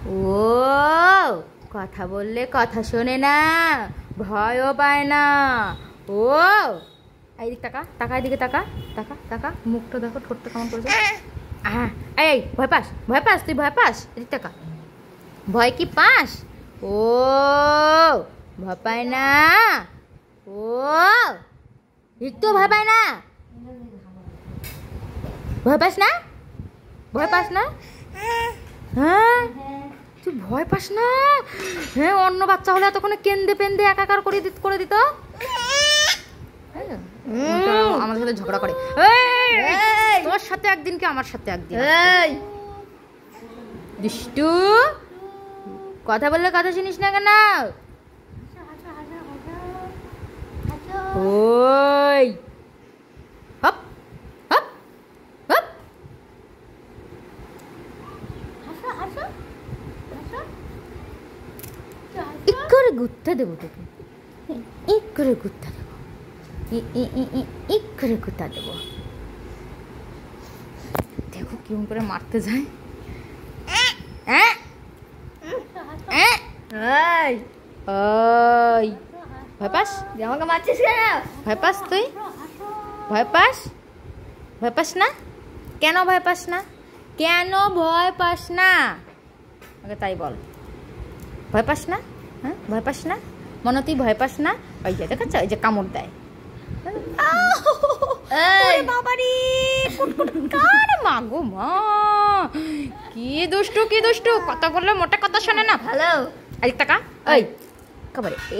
ও কথা বললে কথা শোনে না, ভয়ও পায় না। ও এইদিকে তাকা, তাকা এদিকে তাকা, তাকা তাকা, মুখটা দেখো, ঠোঁটটা কেমন করেছে। এই ভয় পাস, ভয় পাস, তুই ভয় পাস? এদিকে তাকা, ভয় কি পাস? ও ভয় পায় না, ও একটু ভয় পায় না, ভয় পাস না, ভয় পাস না? হ্যাঁ তুই ভয় পাস না? হ্যাঁ অন্য বাচ্চা হলে এতক্ষণে কেন্দে পেন্দে একাকার করে দিত। আমাদের সাথে ঝগড়া করে, তোর সাথে একদিন কি আমার সাথে একদিন। দুষ্টু, কথা বললে কথা শুনিস না কেন? ওই হপ হপ হপ, এক করে গুত্তা দেবো তোকে, এক করে গুত্তা দেবো, এক করে গুত্তা দেবো। দেখো কেমন করে মারতে যায়। ভয় পাস? আমাকে মারছিস কেন? ভয় পাস তুই? ভয় পাস? ভয় পাস না? কেন ভয় পাস না? কেন ভয় পাস না? আগে তাই বল, ভয় পাস না? হ্যাঁ ভয় পাস না? মনে তুই ভয় পাস না? ওই যে দেখাচ্ছ, ওই যে কামড় দেয়। বাবারি মাগো মা, কি দুষ্টু, কি দুষ্টু, কথা বললে মোটা কথা শোনে না। হ্যালো টাকা ওই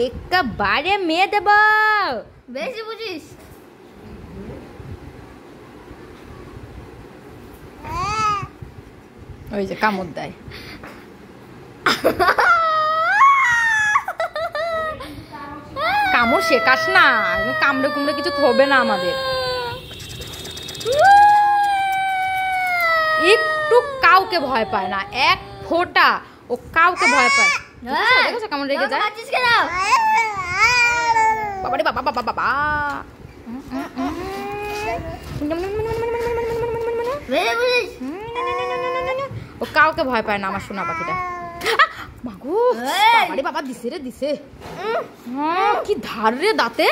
একেবারে মেয়ে দেব, বেশি বুঝিস। ওই যে কামড় দেয়। কামড় শেখাস না, কামড়ে কুমড়ে কিছু থবে না আমাদের। একটু কাউকে ভয় পায় না, এক ফোঁটা ও কাউকে ভয় পায়। দেখেছো কেমন রেগে যায়? বাবারে বাবা বাবা বাবা, ও কাউকে ভয় পায় না আমার সোনা পাখিটা। মাগো বাবারে বাবা, দিছে রে দিছে, কি ধার রে দাঁতে।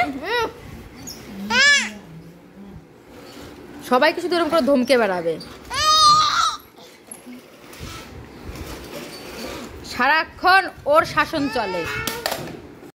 সবাইকে শুধু এরকম করে ধমকে বেড়াবে, সারাক্ষণ ওর শাসন চলে।